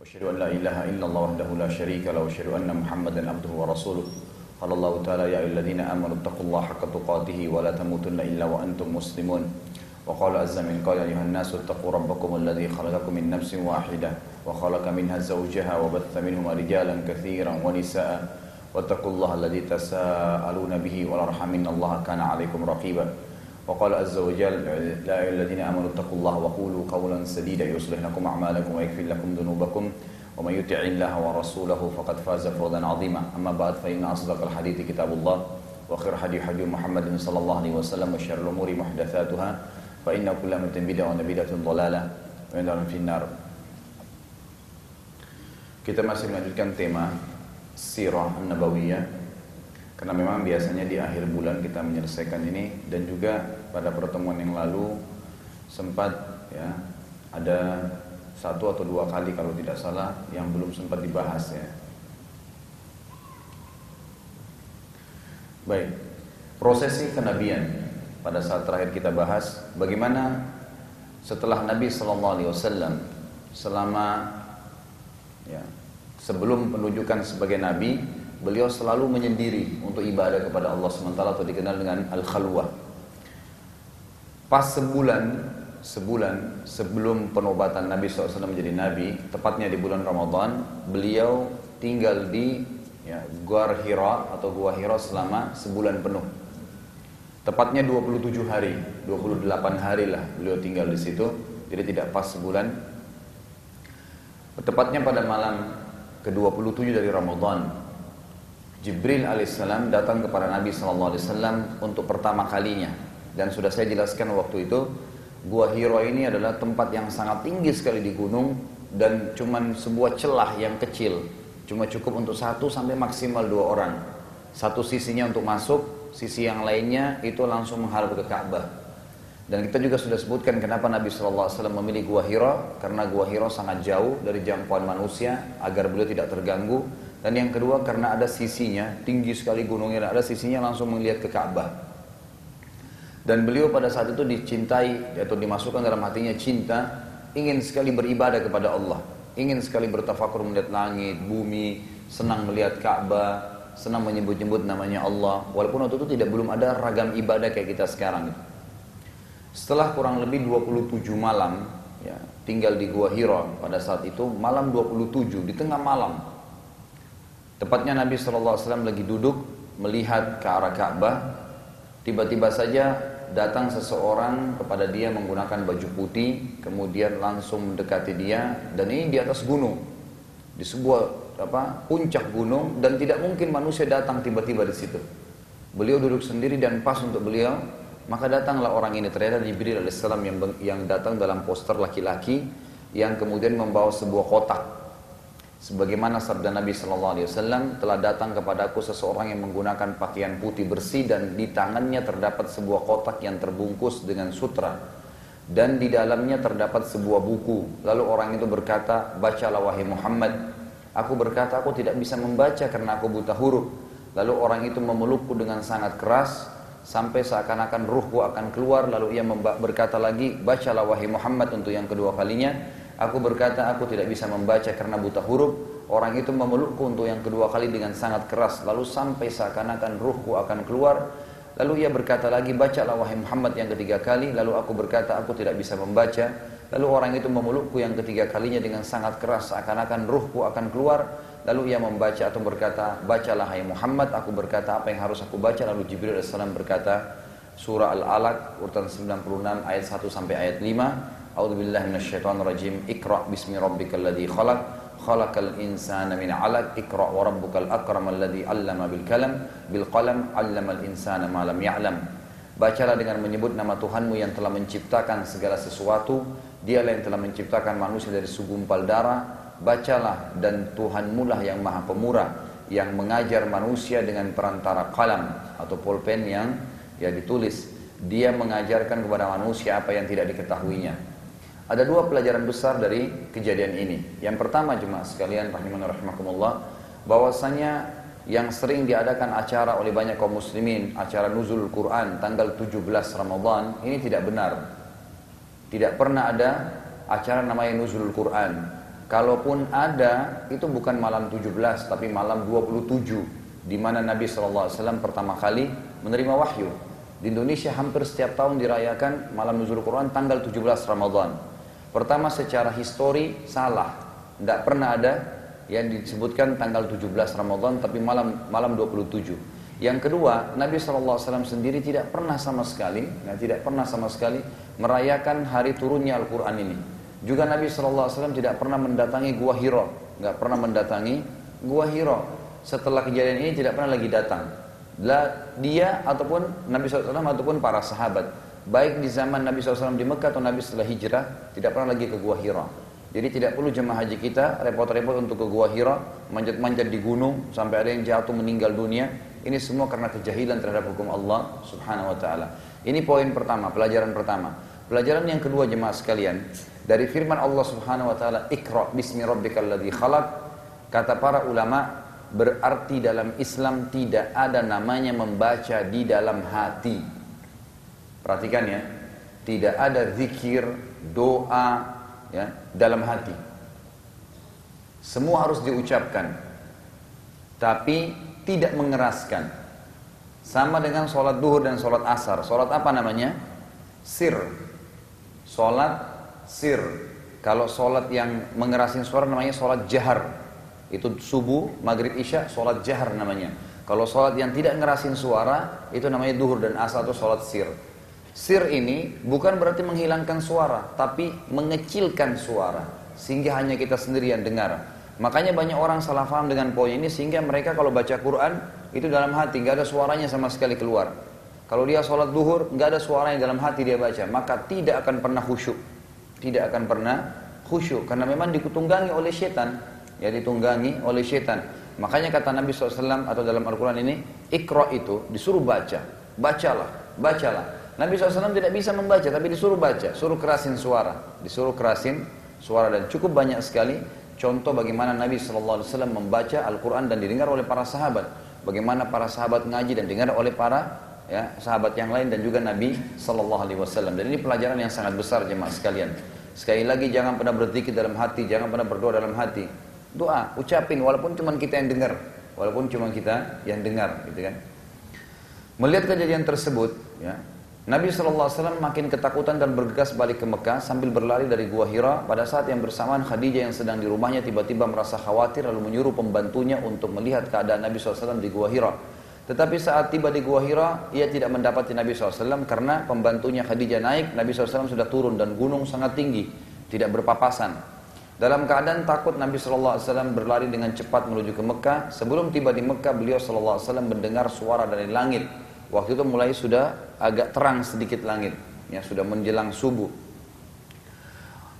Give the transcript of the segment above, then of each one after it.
وأشهد أن لا إله إلا الله وحده لا شريك له وأشهد أن محمدا عبده ورسوله قال الله تعالى يا أيها الذين آمنوا اتقوا الله حق تقاته ولا تموتن إلا وأنتم مسلمون وقال عز من قائل أيها الناس اتقوا ربكم الذي خلقكم من نفس واحدة وخلق منها زوجها وبث منهما رجالا كثيرا ونساء واتقوا الله الذي تساءلون به والأرحام إن الله كان عليكم رقيبا وقال عز وجل يا أيها الذين آمنوا اتقوا الله وقولوا قولا سديدا يصلح لكم أعمالكم ويغفر لكم ذنوبكم ومن يطع الله ورسوله فقد فاز فوزا عظيما أما بعد فإن أصدق الحديث كتاب الله وخير هدي محمد صلى الله عليه وسلم وشر الأمور محدثاتها فإن كل محدثة بدعة وبدعة ضلالة وإن في النار. Kita masih melanjutkan tema Sirah An-Nabawiyah karena memang biasanya di akhir bulan kita menyelesaikan ini, dan juga pada pertemuan yang lalu sempat ya ada 1 atau 2 kali kalau tidak salah yang belum sempat dibahas ya. Baik, prosesi kenabian pada saat terakhir kita bahas bagaimana setelah Nabi SAW selama ya, sebelum penunjukan sebagai Nabi, beliau selalu menyendiri untuk ibadah kepada Allah SWT atau dikenal dengan Al-Khalwah. Pas sebulan sebelum penobatan Nabi SAW menjadi Nabi, tepatnya di bulan Ramadan, beliau tinggal di Gua Hira atau Gua Hira selama sebulan penuh. Tepatnya 27 hari, 28 hari lah beliau tinggal di situ, jadi tidak pas sebulan. Tepatnya pada malam ke-27 dari Ramadan, Jibril alaihissalam datang kepada Nabi SAW untuk pertama kalinya. Dan sudah saya jelaskan waktu itu, Gua Hira ini adalah tempat yang sangat tinggi sekali di gunung, dan cuman sebuah celah yang kecil, cuma cukup untuk 1 sampai maksimal 2 orang. Satu sisinya untuk masuk, sisi yang lainnya itu langsung menghadap ke Ka'bah. Dan kita juga sudah sebutkan kenapa Nabi SAW memilih Gua Hira, karena Gua Hira sangat jauh dari jangkauan manusia agar beliau tidak terganggu. Dan yang kedua karena ada sisinya, tinggi sekali gunungnya, ada sisinya langsung melihat ke Ka'bah. Dan beliau pada saat itu dicintai atau dimasukkan dalam hatinya cinta, ingin sekali beribadah kepada Allah, ingin sekali bertafakur melihat langit, bumi, senang melihat Ka'bah, senang menyebut-nyebut namanya Allah. Walaupun waktu itu belum ada ragam ibadah kayak kita sekarang. Setelah kurang lebih 27 malam ya, tinggal di Gua Hira, pada saat itu malam 27 di tengah malam, tepatnya Nabi SAW lagi duduk melihat ke arah Ka'bah. Tiba-tiba saja datang seseorang kepada dia menggunakan baju putih, kemudian langsung mendekati dia, dan ini di atas gunung, di sebuah puncak gunung, dan tidak mungkin manusia datang tiba-tiba di situ. Beliau duduk sendiri dan pas untuk beliau, maka datanglah orang ini. Ternyata Jibril alaihissalam yang datang dalam poster laki-laki yang kemudian membawa sebuah kotak. Sebagaimana sabda Nabi SAW, telah datang kepadaku seseorang yang menggunakan pakaian putih bersih, dan di tangannya terdapat sebuah kotak yang terbungkus dengan sutra, dan di dalamnya terdapat sebuah buku. Lalu orang itu berkata, bacalah wahai Muhammad. Aku berkata, aku tidak bisa membaca karena aku buta huruf. Lalu orang itu memelukku dengan sangat keras, sampai seakan-akan ruhku akan keluar. Lalu ia berkata lagi, bacalah wahai Muhammad untuk yang kedua kalinya. Aku berkata, aku tidak bisa membaca karena buta huruf. Orang itu memelukku untuk yang kedua kali dengan sangat keras, lalu sampai seakan-akan ruhku akan keluar. Lalu ia berkata lagi, bacalah wahai Muhammad yang ketiga kali. Lalu aku berkata, aku tidak bisa membaca. Lalu orang itu memelukku yang ketiga kalinya dengan sangat keras, seakan-akan ruhku akan keluar. Lalu ia membaca atau berkata, bacalah hai Muhammad. Aku berkata, apa yang harus aku baca? Lalu Jibril AS berkata, surah Al-Alaq urutan 96 ayat 1 sampai ayat 5. A'udzubillahi minasyaitonirrajim. Iqra' bismi rabbikal ladzi khalaq, khalaqal insana min 'alaq, iqra' wa rabbukal akramal ladzi 'allama bil qalam 'allamal insana ma lam ya'lam. Bacalah dengan menyebut nama Tuhanmu yang telah menciptakan segala sesuatu. Dialah yang telah menciptakan manusia dari segumpal darah. Bacalah, dan Tuhanmu lah yang Maha Pemurah, yang mengajar manusia dengan perantara kalam atau pulpen yang ditulis. Dia mengajarkan kepada manusia apa yang tidak diketahuinya. Ada 2 pelajaran besar dari kejadian ini. Yang pertama, jemaah sekalian rahimani rahimakumullah, bahwasanya yang sering diadakan acara oleh banyak kaum muslimin, acara nuzul Quran tanggal 17 Ramadan, ini tidak benar. Tidak pernah ada acara namanya nuzul Quran. Kalaupun ada, itu bukan malam 17, tapi malam 27, di mana Nabi SAW pertama kali menerima wahyu. Di Indonesia hampir setiap tahun dirayakan malam nuzul Quran tanggal 17 Ramadan. Pertama, secara histori salah, tidak pernah ada yang disebutkan tanggal 17 Ramadan, tapi malam 27. Yang kedua, Nabi SAW sendiri tidak pernah sama sekali merayakan hari turunnya Al-Quran ini. Juga Nabi SAW tidak pernah mendatangi Gua Hira, nggak pernah mendatangi Gua Hira. Setelah kejadian ini tidak pernah lagi datang. Dia ataupun Nabi SAW ataupun para sahabat, baik di zaman Nabi SAW di Mekah atau Nabi setelah hijrah, tidak pernah lagi ke Gua Hira. Jadi tidak perlu jemaah haji kita repot-repot untuk ke Gua Hira, manjat-manjat di gunung sampai ada yang jatuh meninggal dunia. Ini semua karena kejahilan terhadap hukum Allah Subhanahu wa taala. Ini poin pertama, pelajaran pertama. Pelajaran yang kedua jemaah sekalian, dari firman Allah Subhanahu wa taala, "Iqra bismi rabbikal ladzi khalaq." Kata para ulama, berarti dalam Islam tidak ada namanya membaca di dalam hati. Perhatikan ya, tidak ada zikir, doa ya, dalam hati. Semua harus diucapkan, tapi tidak mengeraskan. Sama dengan sholat duhur dan sholat asar. Sholat apa namanya? Sir. Sholat sir. Kalau sholat yang mengerasin suara namanya sholat jahar. Itu subuh, maghrib, isya, sholat jahar namanya. Kalau sholat yang tidak ngerasin suara, itu namanya duhur dan asar atau sholat sir. Sir ini bukan berarti menghilangkan suara, tapi mengecilkan suara, sehingga hanya kita sendiri yang dengar. Makanya banyak orang salah paham dengan poin ini, sehingga mereka kalau baca Quran, itu dalam hati, nggak ada suaranya sama sekali keluar. Kalau dia sholat duhur, nggak ada suaranya dalam hati dia baca, maka tidak akan pernah khusyuk. Tidak akan pernah khusyuk, karena memang ditunggangi oleh setan. Ya, ditunggangi oleh setan. Makanya kata Nabi SAW atau dalam Al-Quran ini, Iqra itu disuruh baca. Bacalah. Nabi SAW tidak bisa membaca, tapi disuruh baca, suruh kerasin suara, dan cukup banyak sekali contoh bagaimana Nabi SAW membaca Al-Quran dan didengar oleh para sahabat, bagaimana para sahabat ngaji dan didengar oleh para sahabat yang lain dan juga Nabi SAW. Dan ini pelajaran yang sangat besar jemaah sekalian. Sekali lagi, jangan pernah berzikir dalam hati, jangan pernah berdoa dalam hati. Doa, ucapin walaupun cuma kita yang dengar, gitu kan. Melihat kejadian tersebut, ya, Nabi SAW makin ketakutan dan bergegas balik ke Mekah sambil berlari dari Gua Hira. Pada saat yang bersamaan, Khadijah yang sedang di rumahnya tiba-tiba merasa khawatir lalu menyuruh pembantunya untuk melihat keadaan Nabi SAW di Gua Hira. Tetapi saat tiba di Gua Hira, ia tidak mendapati Nabi SAW karena pembantunya Khadijah naik, Nabi SAW sudah turun dan gunung sangat tinggi, tidak berpapasan. Dalam keadaan takut, Nabi SAW berlari dengan cepat menuju ke Mekah. Sebelum tiba di Mekah, beliau SAW mendengar suara dari langit. Waktu itu mulai sudah agak terang sedikit langit, ya, sudah menjelang subuh.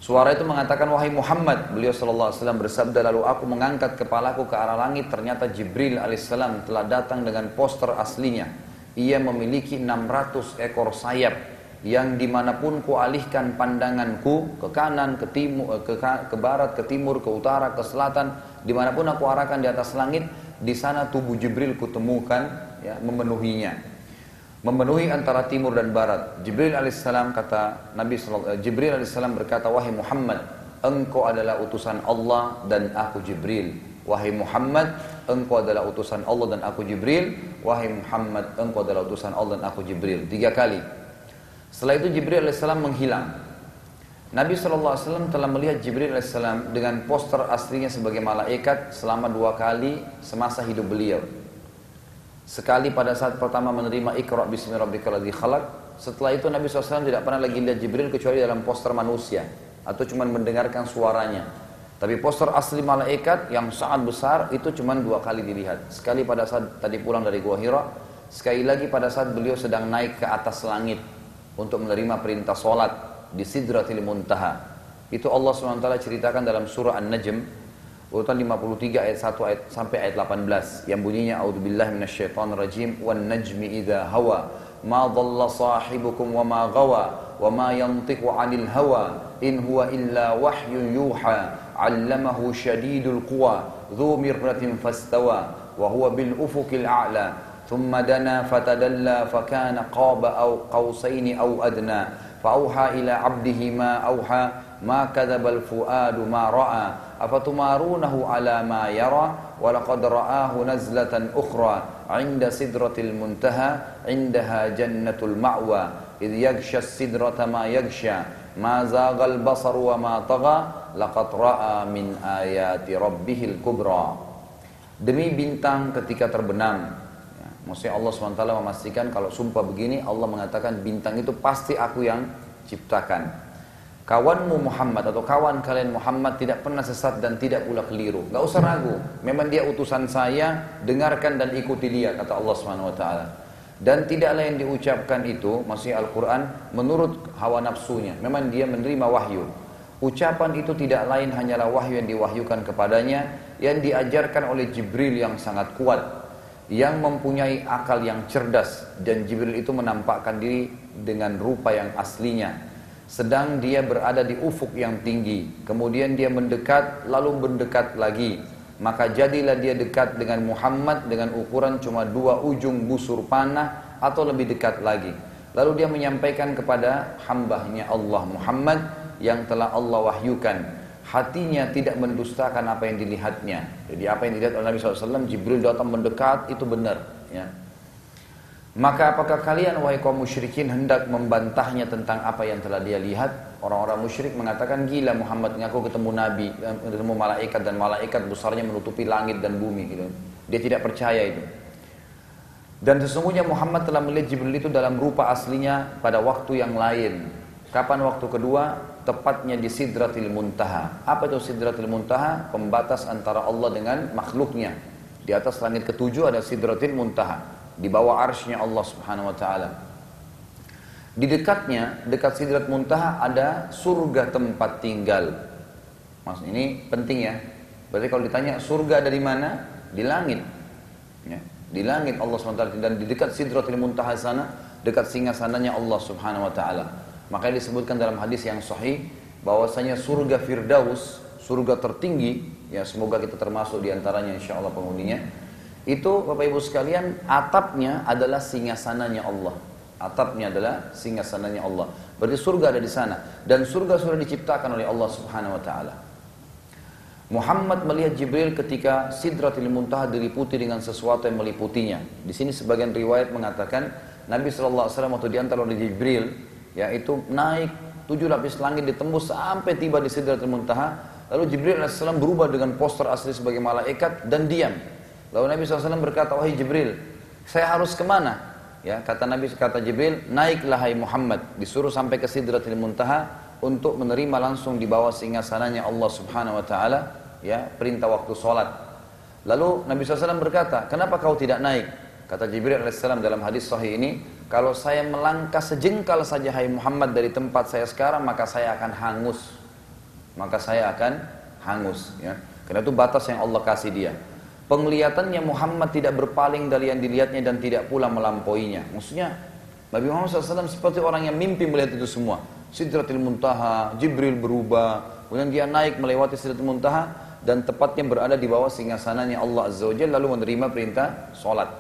Suara itu mengatakan, "Wahai Muhammad," beliau SAW bersabda, "lalu aku mengangkat kepalaku ke arah langit, ternyata Jibril alaihissalam telah datang dengan poster aslinya. Ia memiliki 600 ekor sayap, yang dimanapun ku alihkan pandanganku, ke kanan, ke timur, ke barat, ke timur, ke utara, ke selatan, dimanapun aku arahkan di atas langit, di sana tubuh Jibril kutemukan, ya, memenuhi antara timur dan barat." Jibril alaihissalam berkata, "Wahai Muhammad, engkau adalah utusan Allah dan aku Jibril. Wahai Muhammad, engkau adalah utusan Allah dan aku Jibril. Wahai Muhammad, engkau adalah utusan Allah dan aku Jibril." 3 kali. Setelah itu Jibril alaihissalam menghilang. Nabi SAW telah melihat Jibril alaihissalam dengan poster aslinya sebagai malaikat selama 2 kali semasa hidup beliau. Sekali pada saat pertama menerima Iqra bismi rabbikal ladzi khalaq. Setelah itu Nabi SAW tidak pernah lagi lihat Jibril kecuali dalam poster manusia atau cuma mendengarkan suaranya. Tapi poster asli malaikat yang sangat besar itu cuma 2 kali dilihat. Sekali pada saat tadi pulang dari Gua Hira, sekali lagi pada saat beliau sedang naik ke atas langit untuk menerima perintah solat di Sidratil Muntaha. Itu Allah SWT ceritakan dalam surah An-Najm urutan 53 ayat 1 sampai ayat 18 yang bunyinya, "A'udzubillahi minasyaitonirrajim, wan najmi idza hawa ma dhalla sahibukum wa ma ghawa wa ma yantiqu 'anil hawa in huwa illa wahyun yuha 'allamahu syadidul quwa dzu mirratin fastawa wa huwa bil ufuqil a'la thumma dana fatadalla fakana qaba aw qausaini aw adna fa auha ila 'abdihi ma auha ma kadzabal fuadu ma ra'a afatumarunahu ala ma yara wa laqad ra'ahu nazlatan ukhra 'inda sidratil muntaha 'indaha jannatul ma'wa idh yaghsha as-sidrata ma yaghsha ma zaghal basaru wa ma tagha laqad ra'a min ayati rabbihil kubra. Demi bintang ketika terbenam, ya, maksudnya Allah SWT memastikan kalau sumpah begini, Allah mengatakan bintang itu pasti aku yang ciptakan. Kawanmu Muhammad atau kawan kalian Muhammad tidak pernah sesat dan tidak pula keliru. Gak usah ragu, memang dia utusan saya, dengarkan dan ikuti dia, kata Allah SWT. Dan tidaklah yang diucapkan itu, maksudnya Al-Quran, menurut hawa nafsunya. Memang dia menerima wahyu. Ucapan itu tidak lain hanyalah wahyu yang diwahyukan kepadanya, yang diajarkan oleh Jibril yang sangat kuat, yang mempunyai akal yang cerdas. Dan Jibril itu menampakkan diri dengan rupa yang aslinya. Sedang dia berada di ufuk yang tinggi. Kemudian dia mendekat, lalu mendekat lagi. Maka jadilah dia dekat dengan Muhammad dengan ukuran cuma 2 ujung busur panah atau lebih dekat lagi. Lalu dia menyampaikan kepada hambanya Allah Muhammad yang telah Allah wahyukan. Hatinya tidak mendustakan apa yang dilihatnya. Jadi apa yang dilihat oleh Nabi SAW, Jibril datang mendekat, itu benar. Ya. Maka apakah kalian wahai kaum musyrikin hendak membantahnya tentang apa yang telah dia lihat? Orang-orang musyrik mengatakan gila Muhammad ngaku ketemu Nabi, ketemu malaikat dan malaikat besarnya menutupi langit dan bumi. Gitu. Dia tidak percaya itu. Dan sesungguhnya Muhammad telah melihat Jibril itu dalam rupa aslinya pada waktu yang lain. Kapan waktu kedua? Tepatnya di Sidratil Muntaha. Apa itu Sidratil Muntaha? Pembatas antara Allah dengan makhluknya. Di atas langit ketujuh ada Sidratil Muntaha. Di bawah arsy-Nya Allah Subhanahu wa taala. Di dekatnya, dekat Sidrat Muntaha ada surga tempat tinggal. Mas, ini penting ya. Berarti kalau ditanya surga dari mana? Di langit. Ya, di langit Allah SWT. Dan di dekat Sidratil Muntaha sana, dekat singgasananya Allah Subhanahu wa taala. Makanya disebutkan dalam hadis yang sahih bahwasanya surga Firdaus, surga tertinggi, ya semoga kita termasuk di antaranya insyaallah penghuninya. Itu Bapak Ibu sekalian, atapnya adalah singgasananya Allah. Atapnya adalah singgasananya Allah. Berarti surga ada di sana. Dan surga sudah diciptakan oleh Allah Subhanahu wa taala. Muhammad melihat Jibril ketika Sidratil Muntaha diliputi dengan sesuatu yang meliputinya. Di sini sebagian riwayat mengatakan Nabi SAW waktu diantar oleh Jibril, yaitu naik 7 lapis langit ditembus sampai tiba di Sidratil Muntaha. Lalu Jibril AS berubah dengan postur asli sebagai malaikat dan diam. Lalu Nabi SAW berkata, wahai Jibril, saya harus kemana? Ya, kata Jibril, naiklah hai Muhammad, disuruh sampai ke Sidratil Muntaha untuk menerima langsung di bawah singgasananya Allah Subhanahu wa taala, ya, perintah waktu sholat. Lalu Nabi SAW berkata, kenapa kau tidak naik? Kata Jibril AS dalam hadis sahih ini, kalau saya melangkah sejengkal saja hai Muhammad dari tempat saya sekarang, maka saya akan hangus. Maka saya akan hangus, ya. Karena itu batas yang Allah kasih dia. Penglihatannya Muhammad tidak berpaling dari yang dilihatnya dan tidak pula melampauinya. Maksudnya Nabi Muhammad SAW seperti orang yang mimpi melihat itu semua. Sidratil Muntaha, Jibril berubah, kemudian dia naik melewati Sidratil Muntaha dan tepatnya berada di bawah singgasananya Allah Azza wa Jalla lalu menerima perintah sholat.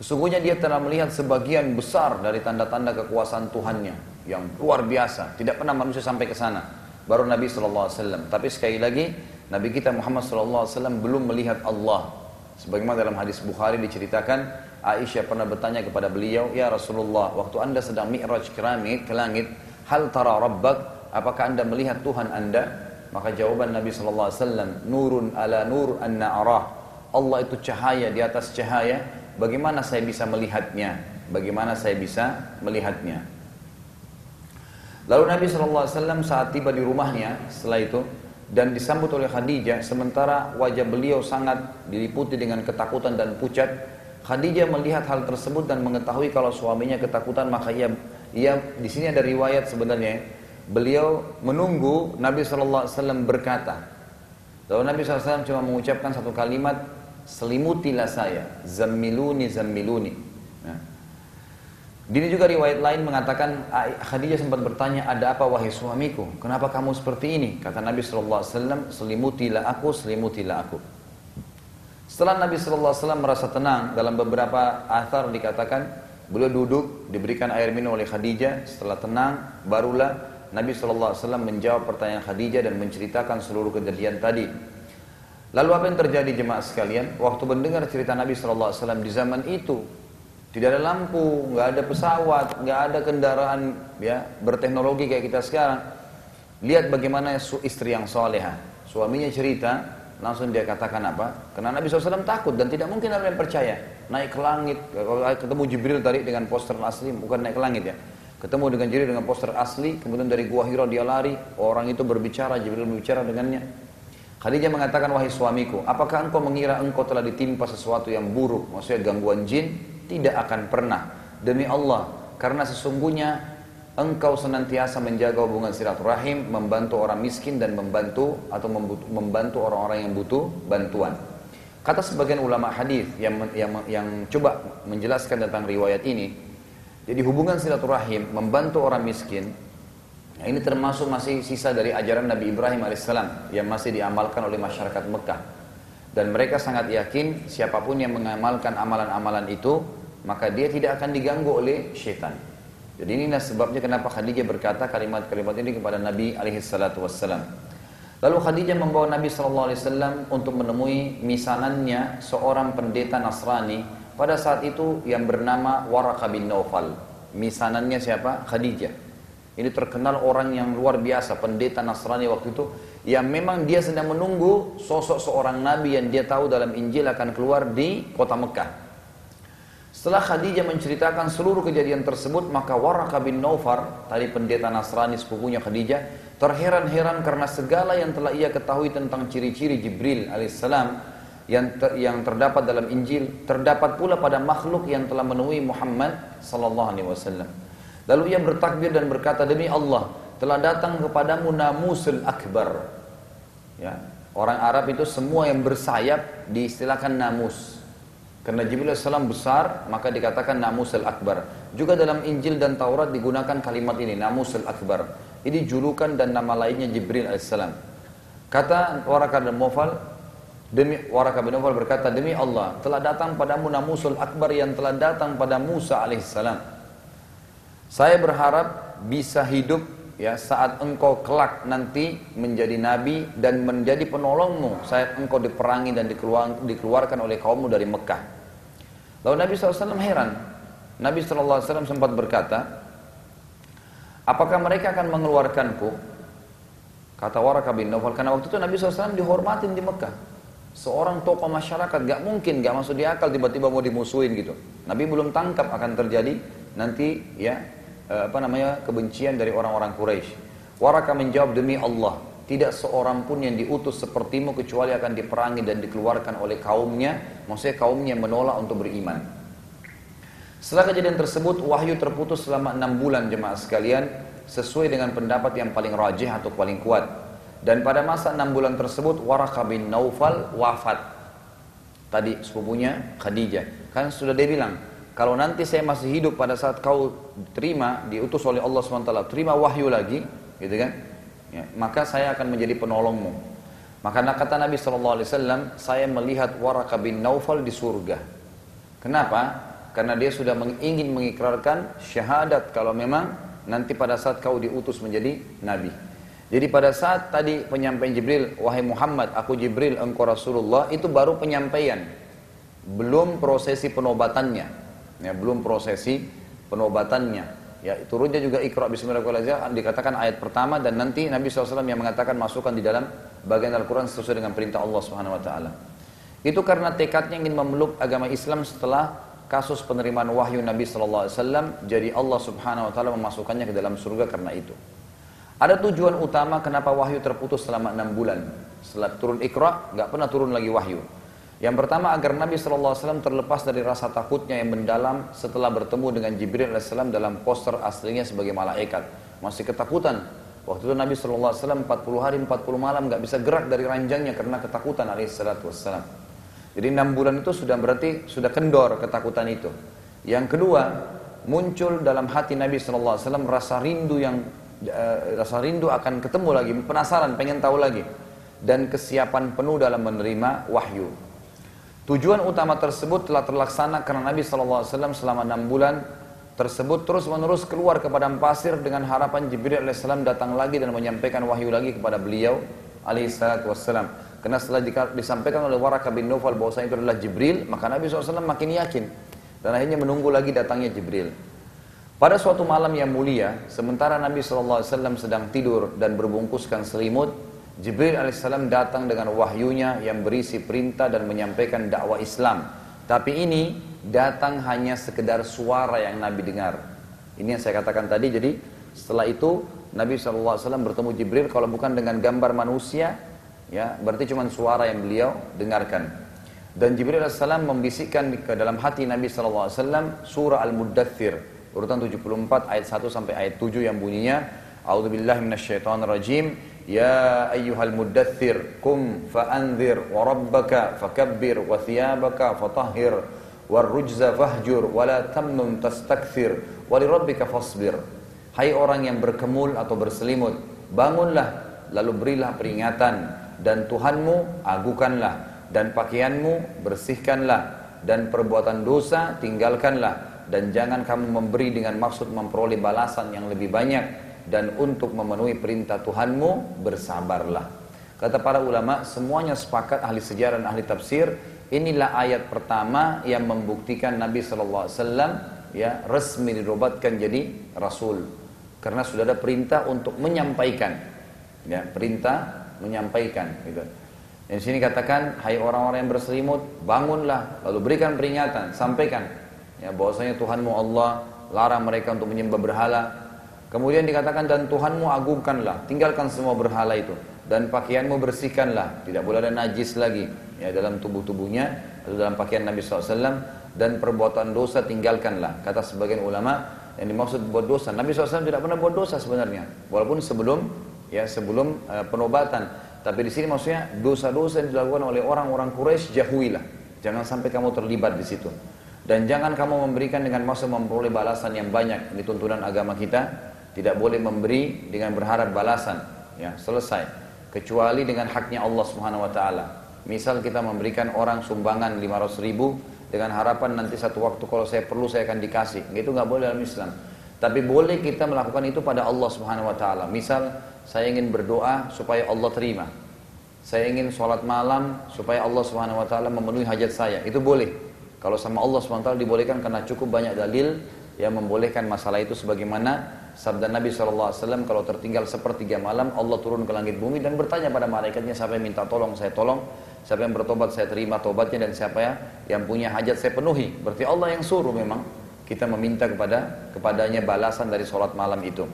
Sesungguhnya dia telah melihat sebagian besar dari tanda-tanda kekuasaan Tuhannya yang luar biasa. Tidak pernah manusia sampai ke sana. Baru Nabi SAW. Tapi sekali lagi Nabi kita Muhammad SAW belum melihat Allah. Sebagaimana dalam hadis Bukhari diceritakan, Aisyah pernah bertanya kepada beliau, ya Rasulullah, waktu anda sedang mi'raj ke langit, hal tara rabbak, apakah anda melihat Tuhan anda? Maka jawaban Nabi SAW, nurun ala nur anna arah. Allah itu cahaya di atas cahaya, bagaimana saya bisa melihatnya? Bagaimana saya bisa melihatnya? Lalu Nabi SAW saat tiba di rumahnya setelah itu, dan disambut oleh Khadijah, sementara wajah beliau sangat diliputi dengan ketakutan dan pucat. Khadijah melihat hal tersebut dan mengetahui kalau suaminya ketakutan, maka ia di sini ada riwayat sebenarnya beliau menunggu Nabi SAW berkata. Lalu Nabi SAW cuma mengucapkan satu kalimat, selimutilah saya, zammiluni zammiluni. Nah. Ini juga riwayat lain mengatakan Khadijah sempat bertanya, ada apa wahai suamiku? Kenapa kamu seperti ini? Kata Nabi SAW, selimutilah aku, selimutilah aku. Setelah Nabi SAW merasa tenang, dalam beberapa athar dikatakan, beliau duduk, diberikan air minum oleh Khadijah, setelah tenang, barulah Nabi SAW menjawab pertanyaan Khadijah dan menceritakan seluruh kejadian tadi. Lalu apa yang terjadi jemaah sekalian? Waktu mendengar cerita Nabi SAW di zaman itu, tidak ada lampu, nggak ada pesawat, nggak ada kendaraan ya berteknologi kayak kita sekarang. Lihat bagaimana istri yang soleha. Suaminya cerita, langsung dia katakan apa? Karena Nabi SAW takut dan tidak mungkin ada yang percaya. Naik ke langit, kalau ketemu Jibril tadi dengan poster asli, bukan naik ke langit ya. Ketemu dengan Jibril dengan poster asli, kemudian dari Gua Hira dia lari, orang itu berbicara, Jibril berbicara dengannya. Khadijah mengatakan, wahai suamiku, apakah engkau mengira engkau telah ditimpa sesuatu yang buruk, maksudnya gangguan jin? Tidak akan pernah. Demi Allah, karena sesungguhnya engkau senantiasa menjaga hubungan silaturahim, membantu orang miskin dan membantu orang-orang yang butuh bantuan. Kata sebagian ulama hadis yang coba menjelaskan tentang riwayat ini, jadi hubungan silaturahim, membantu orang miskin, ini termasuk masih sisa dari ajaran Nabi Ibrahim alaihissalam yang masih diamalkan oleh masyarakat Mekah. Dan mereka sangat yakin siapapun yang mengamalkan amalan-amalan itu, maka dia tidak akan diganggu oleh syaitan. Jadi inilah sebabnya kenapa Khadijah berkata kalimat-kalimat ini kepada Nabi alaihissalatu wassalam. Lalu Khadijah membawa Nabi SAW untuk menemui misanannya seorang pendeta Nasrani pada saat itu yang bernama Waraqah bin Naufal. Misanannya siapa? Khadijah. Ini terkenal orang yang luar biasa, pendeta Nasrani waktu itu, yang memang dia sedang menunggu sosok seorang nabi yang dia tahu dalam Injil akan keluar di kota Mekah. Setelah Khadijah menceritakan seluruh kejadian tersebut, maka Waraqah bin Naufal, tadi pendeta Nasrani sepupunya Khadijah, terheran-heran karena segala yang telah ia ketahui tentang ciri-ciri Jibril alaihissalam yang terdapat dalam Injil, terdapat pula pada makhluk yang telah menemui Muhammad sallallahu alaihi wasallam. Lalu ia bertakbir dan berkata, demi Allah, telah datang kepadamu Namusul Akbar. Ya, orang Arab itu semua yang bersayap diistilahkan namus. Karena Jibril alaihissalam besar, maka dikatakan Namusul Akbar. Juga dalam Injil dan Taurat digunakan kalimat ini, Namusul Akbar. Ini julukan dan nama lainnya Jibril alaihissalam. Kata Waraqah bin Naufal berkata, demi Allah, telah datang padamu Namusul Akbar yang telah datang pada Musa alaihissalam. Saya berharap bisa hidup ya saat engkau kelak nanti menjadi nabi dan menjadi penolongmu saat engkau diperangi dan dikeluarkan oleh kaummu dari Mekah. Lalu Nabi SAW heran. Nabi SAW sempat berkata, apakah mereka akan mengeluarkanku? Kata Waraqah bin Naufal, karena waktu itu Nabi SAW dihormatin di Mekah. Seorang tokoh masyarakat, gak mungkin, gak masuk di akal tiba-tiba mau dimusuhin gitu. Nabi belum tangkap akan terjadi nanti ya kebencian dari orang-orang Quraisy. Waraqah menjawab, demi Allah, tidak seorang pun yang diutus sepertimu kecuali akan diperangi dan dikeluarkan oleh kaumnya, maksudnya kaumnya menolak untuk beriman. Setelah kejadian tersebut, wahyu terputus selama 6 bulan jemaah sekalian, sesuai dengan pendapat yang paling rajih atau paling kuat. Dan pada masa 6 bulan tersebut, Waraqah bin Naufal wafat. Tadi sepupunya Khadijah. Kan sudah dia bilang, kalau nanti saya masih hidup pada saat kau terima, diutus oleh Allah SWT, terima wahyu lagi, gitu kan? Ya, maka saya akan menjadi penolongmu. Maka kata Nabi SAW, saya melihat Waraqah bin Naufal di surga. Kenapa? Karena dia sudah ingin mengikrarkan syahadat kalau memang nanti pada saat kau diutus menjadi Nabi. Jadi pada saat tadi penyampaian Jibril, wahai Muhammad, aku Jibril, engkau Rasulullah, itu baru penyampaian. Belum prosesi penobatannya. Ya, belum prosesi penobatannya. Ya, turunnya juga Iqra bismillahirrahmanirrahim dikatakan ayat pertama dan nanti Nabi SAW yang mengatakan masukkan di dalam bagian Al-Quran sesuai dengan perintah Allah SWT. Itu karena tekadnya ingin memeluk agama Islam setelah kasus penerimaan wahyu Nabi SAW, jadi Allah Subhanahu Wa Taala memasukkannya ke dalam surga karena itu. Ada tujuan utama kenapa wahyu terputus selama 6 bulan. Setelah turun Iqra, nggak pernah turun lagi wahyu. Yang pertama agar Nabi SAW terlepas dari rasa takutnya yang mendalam setelah bertemu dengan Jibril AS dalam poster aslinya sebagai malaikat. Masih ketakutan. Waktu itu Nabi SAW 40 hari 40 malam nggak bisa gerak dari ranjangnya karena ketakutan alaihissalam. Jadi 6 bulan itu sudah berarti sudah kendor ketakutan itu. Yang kedua, muncul dalam hati Nabi SAW rasa rindu akan ketemu lagi, penasaran, pengen tahu lagi. Dan kesiapan penuh dalam menerima wahyu. Tujuan utama tersebut telah terlaksana karena Nabi SAW selama 6 bulan tersebut terus-menerus keluar ke padang pasir dengan harapan Jibril alaihissalam datang lagi dan menyampaikan wahyu lagi kepada beliau alaihissalam. Karena setelah disampaikan oleh Waraqah bin Nawfal bahwasanya itu adalah Jibril, maka Nabi SAW makin yakin dan akhirnya menunggu lagi datangnya Jibril. Pada suatu malam yang mulia, sementara Nabi SAW sedang tidur dan berbungkuskan selimut, Jibril alaihissalam datang dengan wahyunya yang berisi perintah dan menyampaikan dakwah Islam. Tapi ini datang hanya sekedar suara yang Nabi dengar. Ini yang saya katakan tadi. Jadi setelah itu Nabi SAW bertemu Jibril, kalau bukan dengan gambar manusia, ya berarti cuma suara yang beliau dengarkan. Dan Jibril alaihissalam membisikkan ke dalam hati Nabi SAW surah Al-Muddathir urutan 74 ayat 1 sampai ayat 7 yang bunyinya, A'udzubillahi minasyaitonirrajim, ya ayyuhal muddathir kum fa'anzir wa rabbaka fakabbir wa thiyabaka fatahhir warrujza fahjur wa la tamnun tastakthir wa lirabbika fasbir. Hai orang yang berkemul atau berselimut, bangunlah lalu berilah peringatan, dan Tuhanmu agukanlah, dan pakaianmu bersihkanlah, dan perbuatan dosa tinggalkanlah, dan jangan kamu memberi dengan maksud memperoleh balasan yang lebih banyak, dan untuk memenuhi perintah Tuhanmu bersabarlah. Kata para ulama, semuanya sepakat, ahli sejarah dan ahli tafsir, inilah ayat pertama yang membuktikan Nabi SAW ya resmi dirobatkan jadi Rasul, karena sudah ada perintah untuk menyampaikan, ya perintah menyampaikan. Gitu. Dan di sini katakan, hai orang-orang yang berselimut, bangunlah, lalu berikan peringatan, sampaikan, ya bahwasanya Tuhanmu Allah, larang mereka untuk menyembah berhala. Kemudian dikatakan, dan Tuhanmu agungkanlah, tinggalkan semua berhala itu, dan pakaianmu bersihkanlah, tidak boleh ada najis lagi ya dalam tubuhnya atau dalam pakaian Nabi SAW, dan perbuatan dosa tinggalkanlah. Kata sebagian ulama, yang dimaksud buat dosa, Nabi SAW tidak pernah buat dosa sebenarnya, walaupun sebelum penobatan. Tapi di sini maksudnya dosa-dosa yang dilakukan oleh orang-orang Quraisy jauhilah, jangan sampai kamu terlibat di situ. Dan jangan kamu memberikan dengan maksud memperoleh balasan yang banyak. Ini tuntunan agama kita. Tidak boleh memberi dengan berharap balasan, ya selesai. Kecuali dengan haknya Allah Subhanahu Wa Taala. Misal kita memberikan orang sumbangan 500.000 dengan harapan nanti satu waktu kalau saya perlu saya akan dikasih. Itu nggak boleh dalam Islam. Tapi boleh kita melakukan itu pada Allah Subhanahu Wa Taala. Misal saya ingin berdoa supaya Allah terima. Saya ingin sholat malam supaya Allah Subhanahu Wa Taala memenuhi hajat saya. Itu boleh. Kalau sama Allah Subhanahu Wa Taala dibolehkan karena cukup banyak dalil yang membolehkan masalah itu, sebagaimana sabda Nabi SAW, kalau tertinggal sepertiga malam, Allah turun ke langit bumi dan bertanya pada malaikatnya, siapa yang minta tolong, saya tolong, siapa yang bertobat, saya terima tobatnya, dan siapa yang punya hajat, saya penuhi. Berarti Allah yang suruh memang kita meminta kepadanya balasan dari sholat malam itu.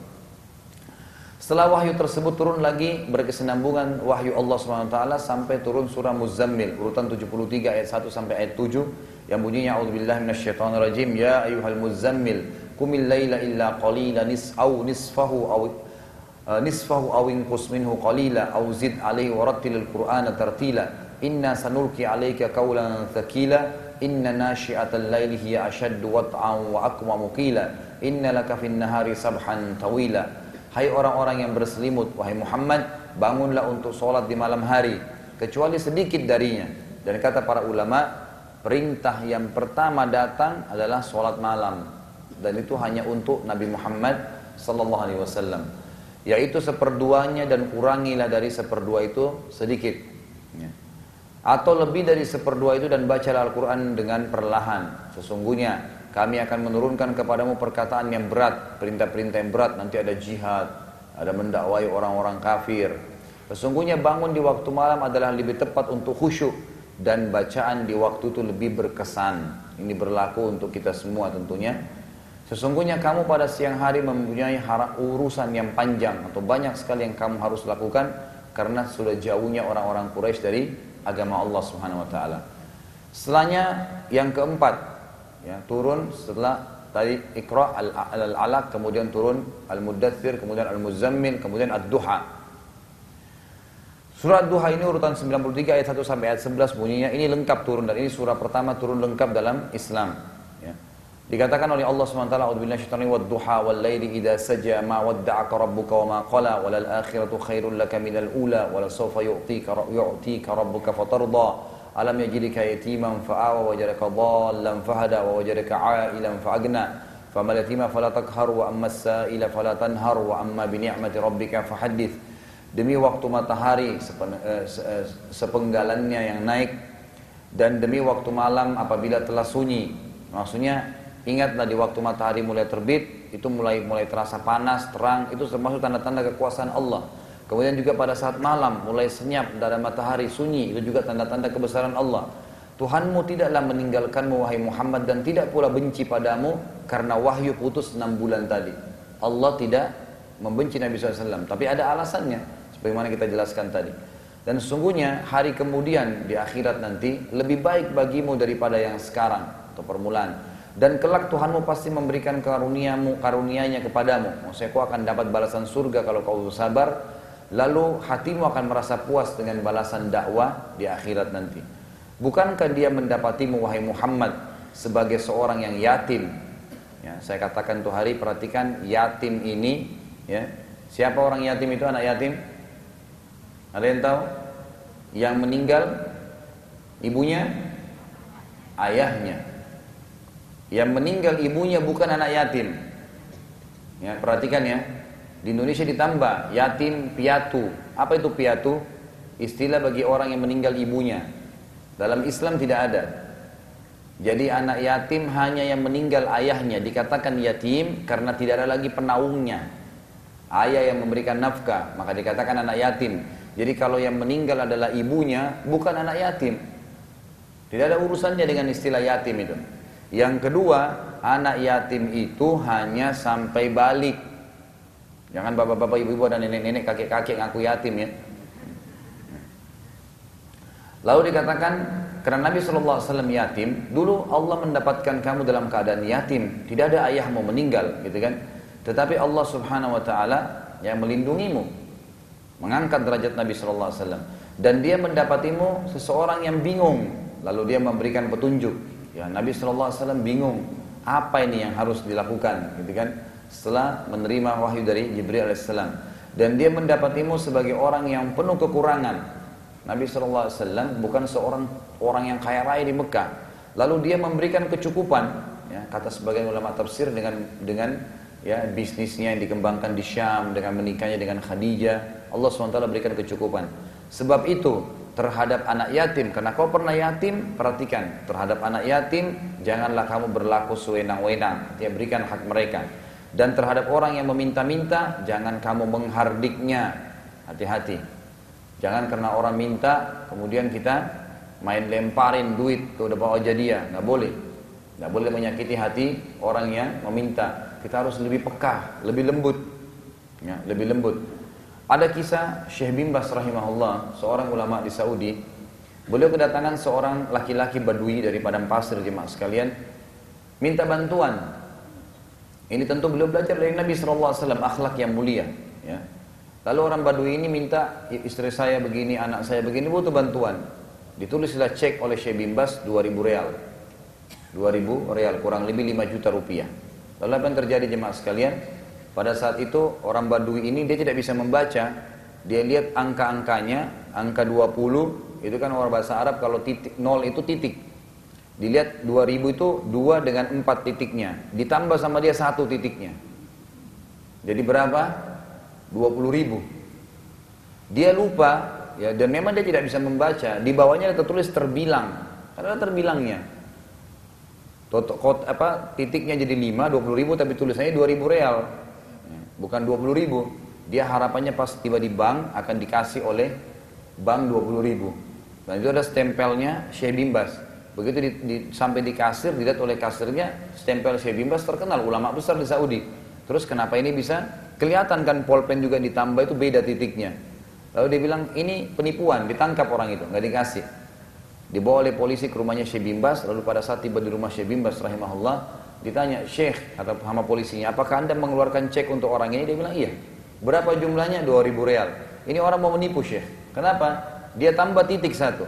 Setelah wahyu tersebut turun lagi, berkesinambungan wahyu Allah SWT sampai turun surah Muzammil, urutan 73 ayat 1 sampai ayat 7, yang bunyinya, A'udzubillahi minasyaitonirrajim, ya ayyuhal muzammil qumil laila illa qalila nisfahu aw inqus minhu qalila aw zid alaihi warattilil qur'ana tartila inna sanulqi alayka qawlan thaqila inna nashi'atal laili hiya ashaddu wat'an wa aqwamu qila inna laka fin nahari sabhan tawila. Hai orang-orang yang berselimut, wahai Muhammad, bangunlah untuk sholat di malam hari kecuali sedikit darinya. Dan kata para ulama, perintah yang pertama datang adalah sholat malam, dan itu hanya untuk Nabi Muhammad SAW, yaitu seperduanya, dan kurangilah dari seperdua itu sedikit, ya. Atau lebih dari seperdua itu, dan bacalah Al-Quran dengan perlahan. Sesungguhnya kami akan menurunkan kepadamu perkataan yang berat, perintah-perintah yang berat. Nanti ada jihad, ada mendakwai orang-orang kafir. Sesungguhnya bangun di waktu malam adalah lebih tepat untuk khusyuk, dan bacaan di waktu itu lebih berkesan. Ini berlaku untuk kita semua tentunya. Sesungguhnya kamu pada siang hari mempunyai urusan yang panjang, atau banyak sekali yang kamu harus lakukan, karena sudah jauhnya orang-orang Quraisy dari agama Allah Subhanahu Wa Taala. Setelahnya yang keempat, ya, turun setelah tadi Iqra al-Alaq, kemudian turun Al-Muddathir, kemudian Al-Muzammil, kemudian Ad-Duha. Surah Ad-Duha ini urutan 93 ayat 1 sampai ayat 11 bunyinya, ini lengkap turun, dan ini surah pertama turun lengkap dalam Islam, ya. Dikatakan oleh Allah SWT, A'udzubillahi minasyaitonir rajim, wad-duha wal-laili idza saja ma wadda'aka rabbuka wa ma qala walal akhiratu khairul laka minal ula wala sawfa yu'tika rabbuka fatarda alam yajidka yatiman fa'awa wajadaka dhallan fahada wa wajadaka 'ailan fa'agna famal yatima fala taqhar wa ammas sa'ila fala tanhar wa amma bi ni'mati rabbika fahaddits. Demi waktu matahari sepenggalannya yang naik, dan demi waktu malam apabila telah sunyi. Maksudnya ingatlah di waktu matahari mulai terbit, itu mulai terasa panas, terang, itu termasuk tanda-tanda kekuasaan Allah. Kemudian juga pada saat malam mulai senyap dari matahari sunyi, itu juga tanda-tanda kebesaran Allah. Tuhanmu tidaklah meninggalkanmu wahai Muhammad, dan tidak pula benci padamu karena wahyu putus 6 bulan tadi. Allah tidak membenci Nabi SAW, tapi ada alasannya sebagaimana kita jelaskan tadi. Dan sesungguhnya hari kemudian di akhirat nanti lebih baik bagimu daripada yang sekarang atau permulaan. Dan kelak Tuhanmu pasti memberikan karunia-Nya kepadamu. Maksudnya kau akan dapat balasan surga kalau kau sabar. Lalu hatimu akan merasa puas dengan balasan dakwah di akhirat nanti. Bukankah dia mendapatimu wahai Muhammad sebagai seorang yang yatim? Ya, saya katakan tuh hari, perhatikan yatim ini. Ya, siapa orang yatim itu, anak yatim? Ada yang tahu? Yang meninggal ibunya, ayahnya. Yang meninggal ibunya bukan anak yatim. Ya, perhatikan ya. Di Indonesia ditambah yatim piatu. Apa itu piatu? Istilah bagi orang yang meninggal ibunya. Dalam Islam tidak ada. Jadi anak yatim hanya yang meninggal ayahnya. Dikatakan yatim karena tidak ada lagi penaungnya. Ayah yang memberikan nafkah, maka dikatakan anak yatim. Jadi kalau yang meninggal adalah ibunya, bukan anak yatim. Tidak ada urusannya dengan istilah yatim itu. Yang kedua, anak yatim itu hanya sampai balik. Jangan bapak-bapak, ibu-ibu, dan nenek-nenek, kakek-kakek ngaku yatim ya. Lalu dikatakan, karena Nabi SAW yatim, dulu Allah mendapatkan kamu dalam keadaan yatim, tidak ada ayahmu meninggal, gitu kan? Tetapi Allah Subhanahu Wa Taala yang melindungimu, mengangkat derajat Nabi SAW, dan dia mendapatimu seseorang yang bingung, lalu dia memberikan petunjuk. Ya, Nabi SAW bingung, apa ini yang harus dilakukan, gitu kan? Setelah menerima wahyu dari Jibril alaihissalam, dan dia mendapatimu sebagai orang yang penuh kekurangan. Nabi SAW bukan seorang orang yang kaya raya di Mekah, lalu dia memberikan kecukupan. Ya, kata sebagian ulama tafsir dengan ya bisnisnya yang dikembangkan di Syam, dengan menikahnya dengan Khadijah, Allah SWT berikan kecukupan. Sebab itu terhadap anak yatim, karena kau pernah yatim, perhatikan, terhadap anak yatim janganlah kamu berlaku sewenang-wenang, dia berikan hak mereka. Dan terhadap orang yang meminta-minta, jangan kamu menghardiknya, hati-hati. Jangan karena orang minta, kemudian kita main lemparin duit ke depan wajah dia, nggak boleh. Nggak boleh menyakiti hati orang yang meminta. Kita harus lebih peka, lebih lembut, ya, lebih lembut. Ada kisah Syekh bin Baz rahimahullah, seorang ulama di Saudi. Beliau kedatangan seorang laki-laki Badui dari padang pasir, jemaah sekalian, minta bantuan. Ini tentu beliau belajar dari Nabi SAW, akhlak yang mulia. Ya. Lalu orang Badui ini minta, istri saya begini, anak saya begini, butuh bantuan. Ditulislah cek oleh Syekh bin Baz 2.000 real. 2.000 real, kurang lebih 5 juta rupiah. Lalu apa yang terjadi jemaah sekalian? Pada saat itu orang Badui ini dia tidak bisa membaca. Dia lihat angka-angkanya, angka 20, itu kan orang bahasa Arab kalau titik 0 itu titik. Dilihat 2000 itu 2 dengan 4 titiknya, ditambah sama dia 1 titiknya. Jadi berapa? 20.000. Dia lupa, ya, dan memang dia tidak bisa membaca. Di bawahnya ada tertulis terbilang, ada terbilangnya. Titiknya jadi 5, 20.000, tapi tulisannya 2.000 real, bukan 20.000. Dia harapannya pas tiba di bank akan dikasih oleh bank 20.000. Dan itu ada stempelnya Syekh bin Baz. Begitu sampai di kasir, dilihat oleh kasirnya, stempel Syekh bin Baz terkenal, ulama besar di Saudi. Terus kenapa ini bisa? Kelihatan kan pulpen juga ditambah itu beda titiknya. Lalu dia bilang ini penipuan, ditangkap orang itu, nggak dikasih. Dibawa oleh polisi ke rumahnya Syekh bin Baz. Lalu pada saat tiba di rumah Syekh bin Baz rahimahullah, ditanya, Syekh, kata sama polisinya, apakah anda mengeluarkan cek untuk orang ini? Dia bilang iya. Berapa jumlahnya? 2.000 real. Ini orang mau menipu Syekh. Kenapa? Dia tambah titik 1.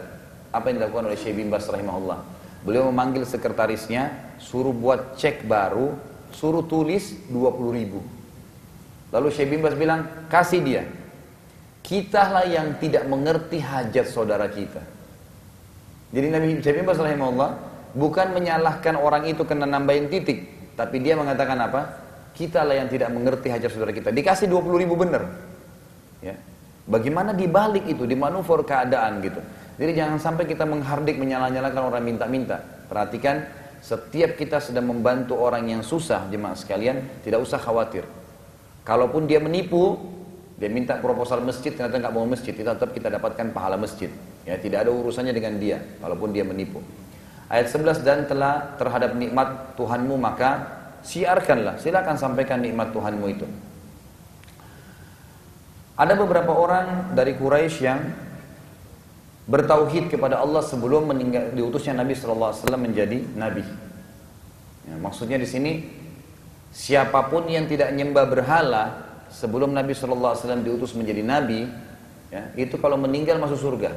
Apa yang dilakukan oleh Syekh bin Baz rahimahullah? Beliau memanggil sekretarisnya, suruh buat cek baru, suruh tulis 20.000. Lalu Syekh bin Baz bilang, kasih dia. Kitalah yang tidak mengerti hajat saudara kita. Jadi Nabi Syekh bin Baz rahimahullah bukan menyalahkan orang itu kena nambahin titik. Tapi dia mengatakan apa? Kita lah yang tidak mengerti hajat saudara kita. Dikasih 20.000 bener. Ya. Bagaimana dibalik itu, dimanuver keadaan gitu. Jadi jangan sampai kita menghardik, menyalah-nyalakan orang minta-minta. Perhatikan, setiap kita sedang membantu orang yang susah, jemaah sekalian, tidak usah khawatir. Kalaupun dia menipu, dia minta proposal masjid, ternyata nggak mau masjid, tetap kita dapatkan pahala masjid. Ya, tidak ada urusannya dengan dia, walaupun dia menipu. Ayat 11, dan telah terhadap nikmat Tuhanmu maka siarkanlah, silakan sampaikan nikmat Tuhanmu itu. Ada beberapa orang dari Quraisy yang bertauhid kepada Allah sebelum diutusnya Nabi SAW menjadi Nabi. Ya, maksudnya di sini siapapun yang tidak nyembah berhala sebelum Nabi SAW diutus menjadi Nabi, ya, itu kalau meninggal masuk surga.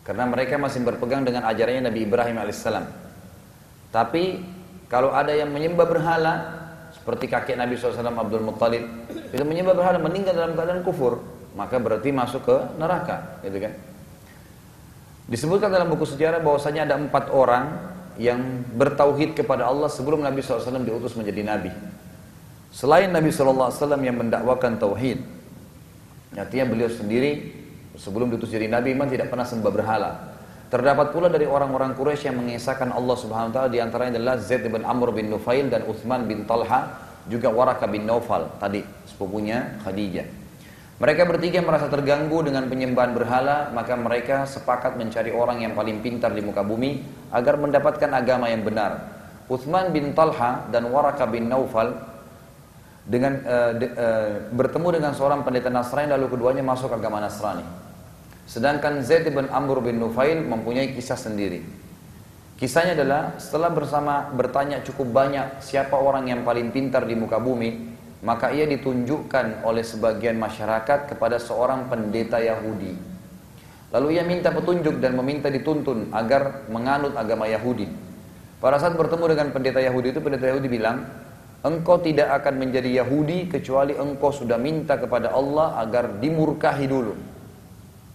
Karena mereka masih berpegang dengan ajarannya Nabi Ibrahim alaihissalam. Tapi kalau ada yang menyembah berhala, seperti kakek Nabi SAW Abdul Muttalib, itu menyembah berhala meninggal dalam keadaan kufur, maka berarti masuk ke neraka, gitu kan? Disebutkan dalam buku sejarah bahwasanya ada 4 orang yang bertauhid kepada Allah sebelum Nabi SAW diutus menjadi Nabi. Selain Nabi SAW yang mendakwakan tauhid, artinya beliau sendiri sebelum diutus jadi Nabi memang tidak pernah sembah berhala. Terdapat pula dari orang-orang Quraisy yang mengesahkan Allah Subhanahu wa taala, di antaranya adalah Zaid bin Amr bin Nufail dan Uthman bin Talha, juga Waraka bin Naufal, tadi sepupunya Khadijah. Mereka bertiga merasa terganggu dengan penyembahan berhala, maka mereka sepakat mencari orang yang paling pintar di muka bumi agar mendapatkan agama yang benar. Uthman bin Talha dan Waraka bin Naufal bertemu dengan seorang pendeta Nasrani, lalu keduanya masuk agama Nasrani. Sedangkan Zaid bin Amr bin Nufail mempunyai kisah sendiri. Kisahnya adalah setelah bertanya cukup banyak siapa orang yang paling pintar di muka bumi, maka ia ditunjukkan oleh sebagian masyarakat kepada seorang pendeta Yahudi. Lalu ia minta petunjuk dan meminta dituntun agar menganut agama Yahudi. Pada saat bertemu dengan pendeta Yahudi itu, pendeta Yahudi bilang, engkau tidak akan menjadi Yahudi kecuali engkau sudah minta kepada Allah agar dimurkahi dulu.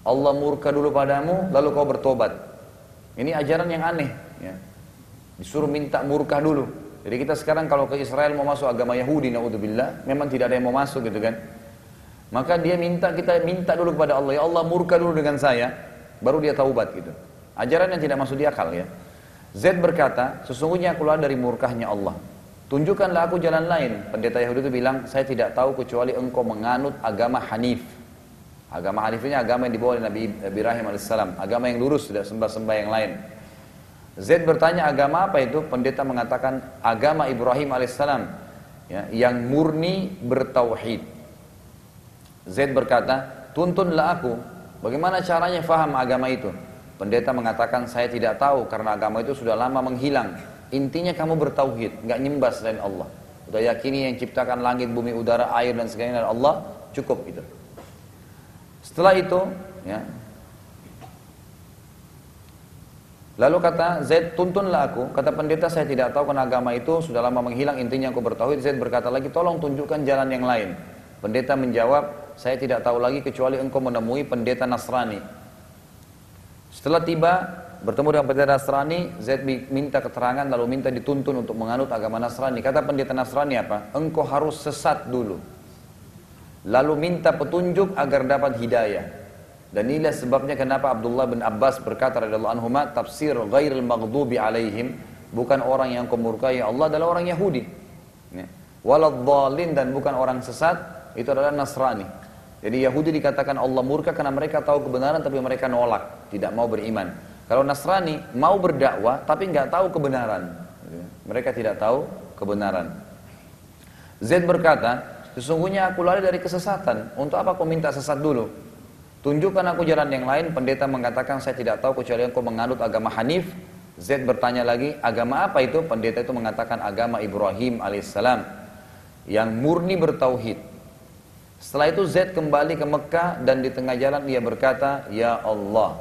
Allah murka dulu padamu, lalu kau bertobat. Ini ajaran yang aneh, ya. Disuruh minta murka dulu. Jadi kita sekarang kalau ke Israel mau masuk agama Yahudi, naudzubillah, memang tidak ada yang mau masuk gitu kan. Maka dia kita minta dulu kepada Allah, ya Allah murka dulu dengan saya, baru dia taubat gitu. Ajaran yang tidak masuk di akal, ya. Zaid berkata, sesungguhnya aku keluar dari murkahnya Allah. Tunjukkanlah aku jalan lain. Pendeta Yahudi itu bilang, saya tidak tahu kecuali engkau menganut agama Hanif. Agama Hanif ini agama yang dibawa oleh Nabi Ibrahim alaihissalam, agama yang lurus, tidak sembah-sembah yang lain. Zaid bertanya, agama apa itu? Pendeta mengatakan, agama Ibrahim alaihissalam, ya, yang murni bertauhid. Zaid berkata, tuntunlah aku, bagaimana caranya faham agama itu? Pendeta mengatakan, saya tidak tahu karena agama itu sudah lama menghilang. Intinya kamu bertauhid, nggak nyembah selain Allah. Udah yakini yang ciptakan langit, bumi, udara, air dan sebagainya Allah, cukup itu. Setelah itu, ya, lalu kata Zaid, tuntunlah aku. Kata pendeta, saya tidak tahu karena agama itu sudah lama menghilang, intinya aku bertauhid. Zaid berkata lagi, tolong tunjukkan jalan yang lain. Pendeta menjawab, saya tidak tahu lagi kecuali engkau menemui pendeta Nasrani. Setelah tiba, bertemu dengan pendeta Nasrani, Zaid minta keterangan lalu minta dituntun untuk menganut agama Nasrani. Kata pendeta Nasrani apa? Engkau harus sesat dulu, lalu minta petunjuk agar dapat hidayah. Dan inilah sebabnya kenapa Abdullah bin Abbas berkata radhiyallahu anhuma, tafsir ghairil maghdubi alaihim, bukan orang yang kau murkai Allah adalah orang Yahudi, ya. Waladhdallin, dan bukan orang sesat, itu adalah Nasrani. Jadi Yahudi dikatakan Allah murka karena mereka tahu kebenaran tapi mereka nolak, tidak mau beriman. Kalau Nasrani mau berdakwah tapi nggak tahu kebenaran, mereka tidak tahu kebenaran. Zaid berkata, sesungguhnya aku lari dari kesesatan. Untuk apa kau minta sesat dulu? Tunjukkan aku jalan yang lain. Pendeta mengatakan, saya tidak tahu kecuali engkau menganut agama Hanif. Zaid bertanya lagi, agama apa itu? Pendeta itu mengatakan agama Ibrahim alaihissalam, yang murni bertauhid. Setelah itu Zaid kembali ke Mekah dan di tengah jalan dia berkata, ya Allah,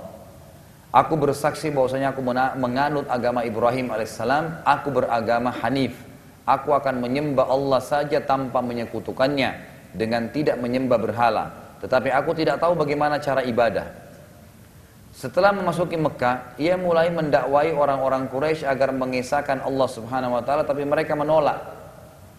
aku bersaksi bahwasanya aku menganut agama Ibrahim alaihissalam, aku beragama Hanif. Aku akan menyembah Allah saja tanpa menyekutukannya, dengan tidak menyembah berhala. Tetapi aku tidak tahu bagaimana cara ibadah. Setelah memasuki Mekah, ia mulai mendakwai orang-orang Quraisy agar mengesahkan Allah Subhanahu wa taala, tapi mereka menolak.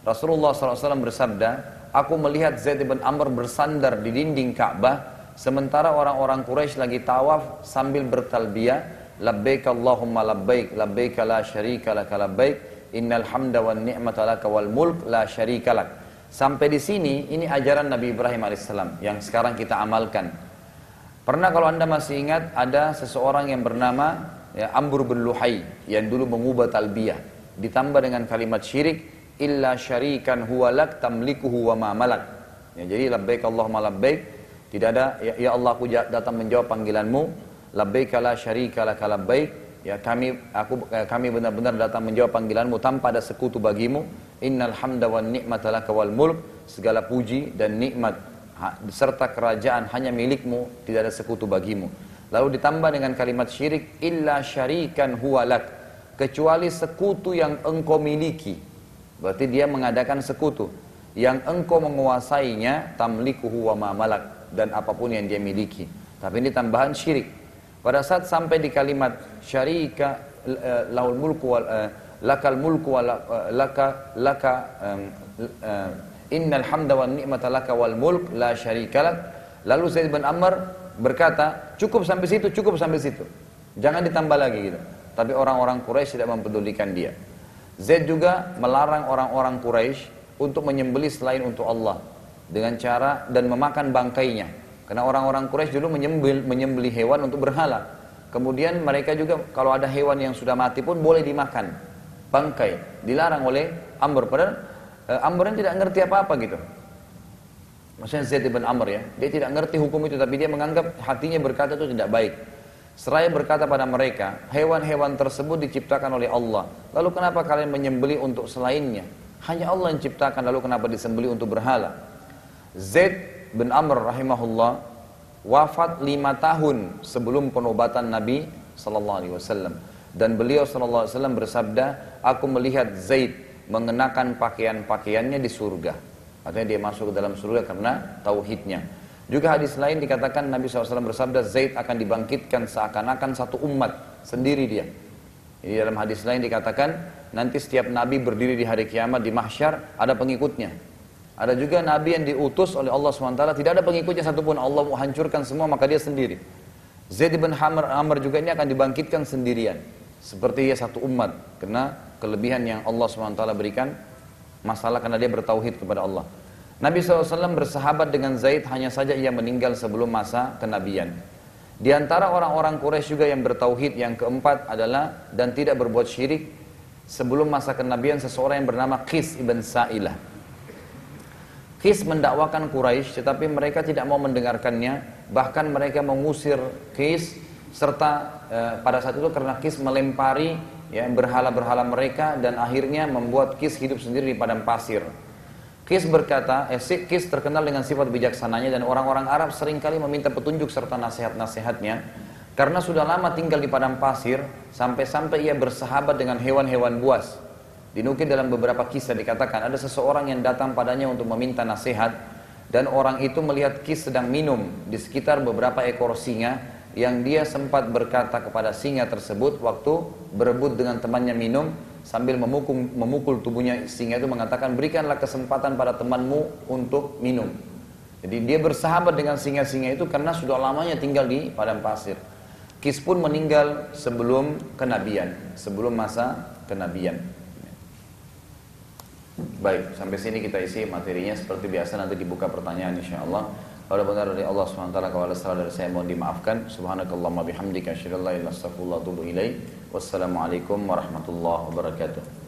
Rasulullah SAW bersabda, "Aku melihat Zaid bin Amr bersandar di dinding Ka'bah, sementara orang-orang Quraisy lagi tawaf sambil bertalbiyah, labbaik Allahumma labbaik, labbaik la syarika laka labbaik, innal hamda wan ni'mata laka wal mulk la syarika lak." Sampai di sini, ini ajaran Nabi Ibrahim alaihissalam yang sekarang kita amalkan. Pernah kalau anda masih ingat, ada seseorang yang bernama Amr bin Luhai yang dulu mengubah talbiyah, ditambah dengan kalimat syirik, illa syarikan huwa lak tamlikuhu wa ma malak. Ya, jadi labbaik Allahumma labbaik, tidak ada ya Allah aku datang menjawab panggilanmu, labbaik la syarika laka labbaik, ya kami benar-benar datang menjawab panggilanmu tanpa ada sekutu bagimu, innal hamda wan ni'mata laka wal mulk, segala puji dan nikmat serta kerajaan hanya milikmu, tidak ada sekutu bagimu. Lalu ditambah dengan kalimat syirik, illa syarikan huwa lak, kecuali sekutu yang engkau miliki. Berarti dia mengadakan sekutu yang engkau menguasainya, tamlikuhu wa ma malak, dan apapun yang dia miliki. Tapi ini tambahan syirik. Pada saat sampai di kalimat syarika lahul mulku lakal mulku laka innal hamda wan ni'mata laka wal mulk la syarikalak. Lalu Zaid bin Amr berkata, cukup sampai situ. Jangan ditambah lagi gitu. Tapi orang-orang Quraisy tidak mempedulikan dia. Zaid juga melarang orang-orang Quraisy untuk menyembelih selain untuk Allah dengan cara dan memakan bangkainya. Karena orang-orang Quraisy dulu menyembelih hewan untuk berhala. Kemudian mereka juga kalau ada hewan yang sudah mati pun boleh dimakan. Bangkai dilarang oleh Amr, padahal Amr tidak ngerti apa-apa gitu. Maksudnya Zaid bin Amr ya, dia tidak ngerti hukum itu, tapi dia menganggap hatinya berkata itu tidak baik. Seraya berkata pada mereka, hewan-hewan tersebut diciptakan oleh Allah. Lalu kenapa kalian menyembelih untuk selainnya? Hanya Allah yang ciptakan, lalu kenapa disembelih untuk berhala? Zaid bin Amr rahimahullah wafat 5 tahun sebelum penobatan Nabi SAW. Dan beliau SAW bersabda, aku melihat Zaid mengenakan pakaian-pakaiannya di surga. Artinya dia masuk ke dalam surga karena tauhidnya. Juga hadis lain dikatakan Nabi SAW bersabda, Zaid akan dibangkitkan seakan-akan satu umat sendiri dia. Jadi dalam hadis lain dikatakan, nanti setiap Nabi berdiri di hari kiamat di mahsyar, ada pengikutnya. Ada juga Nabi yang diutus oleh Allah SWT, tidak ada pengikutnya satupun, Allah mau hancurkan semua, maka dia sendiri. Zaid bin Amr juga ini akan dibangkitkan sendirian. Seperti dia satu umat, karena kelebihan yang Allah SWT berikan, masalah karena dia bertauhid kepada Allah. Nabi SAW bersahabat dengan Zaid, hanya saja ia meninggal sebelum masa kenabian. Di antara orang-orang Quraisy juga yang bertauhid, yang keempat adalah dan tidak berbuat syirik, sebelum masa kenabian seseorang yang bernama Qis ibn Sa'ilah. Qis mendakwakan Quraisy, tetapi mereka tidak mau mendengarkannya, bahkan mereka mengusir Qis, serta pada saat itu karena Qis melempari ya berhala-berhala mereka dan akhirnya membuat Qis hidup sendiri di padang pasir. Qis berkata, Qis terkenal dengan sifat bijaksananya dan orang-orang Arab seringkali meminta petunjuk serta nasihat-nasihatnya karena sudah lama tinggal di padang pasir sampai-sampai ia bersahabat dengan hewan-hewan buas. Dinukil dalam beberapa kisah dikatakan ada seseorang yang datang padanya untuk meminta nasihat dan orang itu melihat Qis sedang minum di sekitar beberapa ekor singa yang dia sempat berkata kepada singa tersebut waktu berebut dengan temannya minum sambil memukul tubuhnya singa itu mengatakan berikanlah kesempatan pada temanmu untuk minum. Jadi dia bersahabat dengan singa-singa itu karena sudah lamanya tinggal di padang pasir. Qis pun meninggal sebelum kenabian, sebelum masa kenabian. Baik, sampai sini kita isi materinya. Seperti biasa nanti dibuka pertanyaan insyaallah. Kalau benar dari Allah SWT, kalau ada salah dari saya mohon dimaafkan. Subhanakallahumma bihamdika asyhadu an la ilaha illa anta astaghfiruka wa atubu ilaik. Wassalamualaikum warahmatullahi wabarakatuh.